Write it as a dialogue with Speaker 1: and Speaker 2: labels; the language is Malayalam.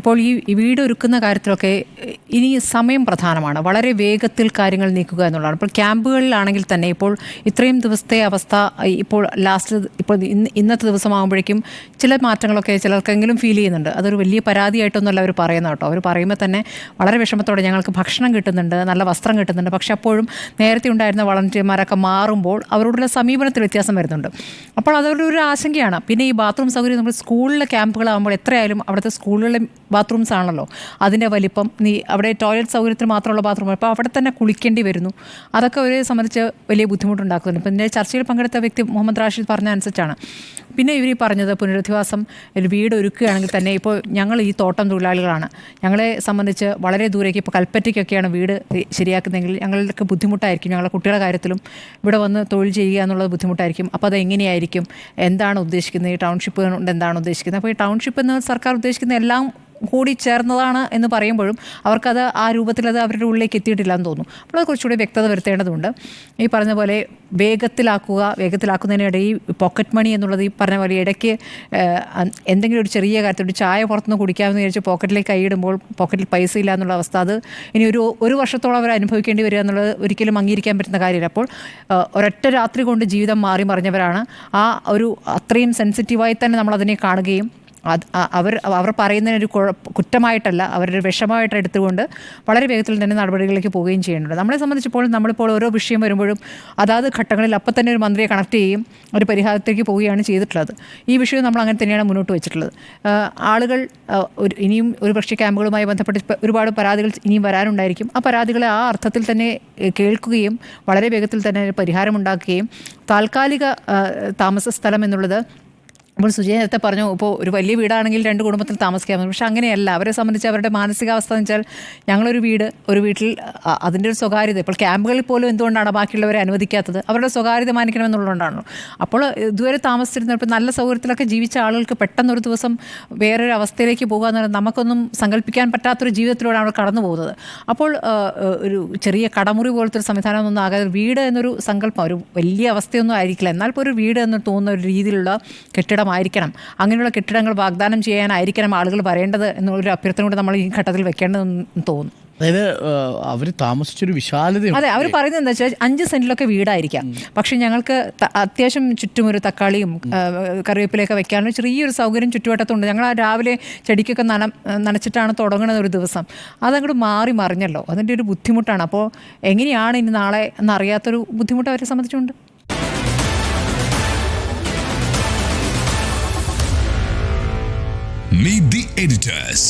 Speaker 1: ഇപ്പോൾ ഈ വീട് ഒരുക്കുന്ന കാര്യത്തിലൊക്കെ ഇനി സമയം പ്രധാനമാണ്. വളരെ വേഗത്തിൽ കാര്യങ്ങൾ നീക്കുക എന്നുള്ളതാണ്. ഇപ്പോൾ ക്യാമ്പുകളിലാണെങ്കിൽ തന്നെ ഇപ്പോൾ ഇത്രയും ദിവസത്തെ അവസ്ഥ ഇപ്പോൾ ഇന്നത്തെ ദിവസമാകുമ്പോഴേക്കും ചില മാറ്റങ്ങളൊക്കെ ചിലർക്കെങ്കിലും ഫീൽ ചെയ്യുന്നുണ്ട്. അതൊരു വലിയ പരാതിയായിട്ടൊന്നുമല്ല അവർ പറയുന്നത് കേട്ടോ. അവർ പറയുമ്പോൾ തന്നെ വളരെ വിഷമത്തോടെ ഞങ്ങൾക്ക് ഭക്ഷണം കിട്ടുന്നുണ്ട്, നല്ല വസ്ത്രം കിട്ടുന്നുണ്ട്, പക്ഷെ അപ്പോഴും നേരത്തെ ഉണ്ടായിരുന്ന വളണ്ടിയർമാരൊക്കെ മാറുമ്പോൾ അവരോടുള്ള സമീപനത്തിൽ വ്യത്യാസം വരുന്നുണ്ട്. അപ്പോൾ അതൊരു ആശങ്കയാണ്. പിന്നെ ഈ ബാത്റൂം സൗകര്യം നമ്മൾ സ്കൂളിലെ ക്യാമ്പുകളാകുമ്പോൾ എത്രയായാലും അവിടുത്തെ സ്കൂളുകളിലെ ബാത്റൂംസ് ആണല്ലോ, അതിൻ്റെ വലിപ്പം, അവിടെ ടോയ്ലറ്റ് സൗകര്യത്തിന് മാത്രമുള്ള ബാത്റൂം, അപ്പോൾ അവിടെ തന്നെ കുളിക്കേണ്ടി വരുന്നു. അതൊക്കെ അവരെ സംബന്ധിച്ച് വലിയ ബുദ്ധിമുട്ടുണ്ടാക്കുന്നുണ്ട്. ഇപ്പം എൻ്റെ ചർച്ചയിൽ പങ്കെടുത്ത വ്യക്തി മുഹമ്മദ് റാഷിദ് പറഞ്ഞ അനുസരിച്ചാണ്. പിന്നെ ഇവർ പറഞ്ഞത് പുനരധിവാസം ഒരു വീട് ഒരുക്കുകയാണെങ്കിൽ തന്നെ ഇപ്പോൾ ഞങ്ങൾ ഈ തോട്ടം തൊഴിലാളികളാണ്, ഞങ്ങളെ സംബന്ധിച്ച് വളരെ ദൂരേക്ക് ഇപ്പോൾ കൽപ്പറ്റയ്ക്കൊക്കെയാണ് വീട് ശരിയാക്കുന്നതെങ്കിൽ ഞങ്ങൾക്ക് ബുദ്ധിമുട്ടായിരിക്കും. ഞങ്ങളുടെ കുട്ടികളുടെ കാര്യത്തിലും ഇവിടെ വന്ന് തൊഴിൽ ചെയ്യുക എന്നുള്ളത് ബുദ്ധിമുട്ടായിരിക്കും. അപ്പോൾ അത് എങ്ങനെയായിരിക്കും, എന്താണ് ഉദ്ദേശിക്കുന്നത്, ഈ ടൗൺഷിപ്പ് കൊണ്ട് എന്താണ് ഉദ്ദേശിക്കുന്നത്? അപ്പോൾ ഈ ടൗൺഷിപ്പ് എന്ന് സർക്കാർ ഉദ്ദേശിക്കുന്ന എല്ലാം കൂടി ചേർന്നതാണ് എന്ന് പറയുമ്പോഴും അവർക്കത് ആ രൂപത്തിൽ അത് അവരുടെ ഉള്ളിലേക്ക് എത്തിയിട്ടില്ല എന്ന് തോന്നുന്നു. അപ്പോൾ അത് കുറച്ചുകൂടി വ്യക്തത വരുത്തേണ്ടതുണ്ട്. ഈ പറഞ്ഞ പോലെ വേഗത്തിലാക്കുന്നതിനിടെ ഈ പോക്കറ്റ് മണി എന്നുള്ളത് ഈ പറഞ്ഞ പോലെ ഇടയ്ക്ക് എന്തെങ്കിലും ഒരു ചെറിയ കാര്യത്തിൽ ഒരു ചായ പുറത്തുനിന്ന് കുടിക്കാമെന്ന് വിചാരിച്ച് പോക്കറ്റിലേക്ക് കൈയിടുമ്പോൾ പോക്കറ്റിൽ പൈസ ഇല്ല എന്നുള്ള അവസ്ഥ, അത് ഇനി ഒരു വർഷത്തോളം അവർ അനുഭവിക്കേണ്ടി വരിക എന്നുള്ളത് ഒരിക്കലും അംഗീകരിക്കാൻ പറ്റുന്ന കാര്യമില്ല. അപ്പോൾ ഒരൊറ്റ രാത്രി കൊണ്ട് ജീവിതം മാറി മറിഞ്ഞവരാണ്. ആ ഒരു അത്രയും സെൻസിറ്റീവായി തന്നെ നമ്മളതിനെ കാണുകയും അവർ പറയുന്നതിനൊരു കുറ്റമായിട്ടല്ല, അവരൊരു വിഷമമായിട്ട് എടുത്തുകൊണ്ട് വളരെ വേഗത്തിൽ തന്നെ നടപടികളിലേക്ക് പോവുകയും ചെയ്യുന്നുണ്ട്. നമ്മളെ സംബന്ധിച്ചിപ്പോൾ നമ്മളിപ്പോൾ ഓരോ വിഷയം വരുമ്പോഴും അതാത് ഘട്ടങ്ങളിൽ അപ്പം തന്നെ ഒരു മന്ത്രിയെ കണക്ട് ചെയ്യുകയും ഒരു പരിഹാരത്തേക്ക് പോവുകയാണ് ചെയ്തിട്ടുള്ളത്. ഈ വിഷയം നമ്മൾ അങ്ങനെ തന്നെയാണ് മുന്നോട്ട് വെച്ചിട്ടുള്ളത്. ആളുകൾ ഇനിയും ഒരു പക്ഷേ ക്യാമ്പുകളുമായി ബന്ധപ്പെട്ട് ഒരുപാട് പരാതികൾ ഇനിയും വരാനുണ്ടായിരിക്കും. ആ പരാതികളെ ആ അർത്ഥത്തിൽ തന്നെ കേൾക്കുകയും വളരെ വേഗത്തിൽ തന്നെ പരിഹാരമുണ്ടാക്കുകയും താൽക്കാലിക താമസ സ്ഥലം എന്നുള്ളത്, അപ്പോൾ സുജയ് നേരത്തെ പറഞ്ഞു, ഇപ്പോൾ ഒരു വലിയ വീടാണെങ്കിൽ 2 കുടുംബത്തിൽ താമസിക്കാമെന്ന്. പക്ഷേ അങ്ങനെയല്ല. അവരെ സംബന്ധിച്ച് അവരുടെ മാനസികാവസ്ഥ എന്ന് വെച്ചാൽ ഞങ്ങളൊരു വീട്ടിൽ അതിൻ്റെ ഒരു സ്വകാര്യത, ഇപ്പോൾ ക്യാമ്പുകളിൽ പോലും എന്തുകൊണ്ടാണ് ബാക്കിയുള്ളവരെ അനുവദിക്കാത്തത്? അവരുടെ സ്വകാര്യത മാനിക്കണമെന്നുള്ളതുകൊണ്ടാണല്ലോ. അപ്പോൾ ഇതുവരെ താമസിച്ചിരുന്ന ഇപ്പോൾ നല്ല സൗകര്യത്തിലൊക്കെ ജീവിച്ച ആളുകൾക്ക് പെട്ടെന്നൊരു ദിവസം വേറൊരു അവസ്ഥയിലേക്ക് പോകുക എന്ന് പറഞ്ഞാൽ നമുക്കൊന്നും സങ്കല്പിക്കാൻ പറ്റാത്തൊരു ജീവിതത്തിലൂടെ അവർ കടന്നു പോകുന്നത്. അപ്പോൾ ഒരു ചെറിയ കടമുറി പോലത്തെ ഒരു സംവിധാനമൊന്നും ആകാതെ വീട് എന്നൊരു സങ്കല്പം, ഒരു വലിയ അവസ്ഥയൊന്നും ആയിരിക്കില്ല, എന്നാൽ ഇപ്പോൾ ഒരു വീട് എന്ന് തോന്നുന്ന ഒരു രീതിയിലുള്ള കെട്ടിടമായിരിക്കണം. അങ്ങനെയുള്ള കെട്ടിടങ്ങൾ വാഗ്ദാനം ചെയ്യാനായിരിക്കണം ആളുകൾ വരേണ്ടത് എന്നുള്ളൊരു അഭ്യർത്ഥന കൂടെ നമ്മൾ ഈ ഘട്ടത്തിൽ വെക്കേണ്ടതെന്ന് തോന്നുന്നു.
Speaker 2: അതായത് അവർ താമസിച്ചൊരു വിശാലത.
Speaker 1: അതെ, അവർ പറയുന്നത് എന്താ വെച്ചാൽ 5 സെൻറ്റിലൊക്കെ വീടായിരിക്കാം, പക്ഷേ ഞങ്ങൾക്ക് അത്യാവശ്യം ചുറ്റും ഒരു തക്കാളിയും കറിവേപ്പിലയൊക്കെ വെക്കാനുള്ള ചെറിയൊരു സൗകര്യം ചുറ്റുവട്ടത്തുണ്ട്. ഞങ്ങൾ ആ രാവിലെ ചെടിക്കൊക്കെ നനച്ചിട്ടാണ് തുടങ്ങുന്നത് ഒരു ദിവസം. അതങ്ങോട്ട് മാറി മറിഞ്ഞല്ലോ, അതിൻ്റെ ഒരു ബുദ്ധിമുട്ടാണ്. അപ്പോൾ എങ്ങനെയാണ് ഇനി നാളെ എന്നറിയാത്തൊരു ബുദ്ധിമുട്ട് അവരെ സംബന്ധിച്ചുണ്ട്.
Speaker 3: Meet the editors.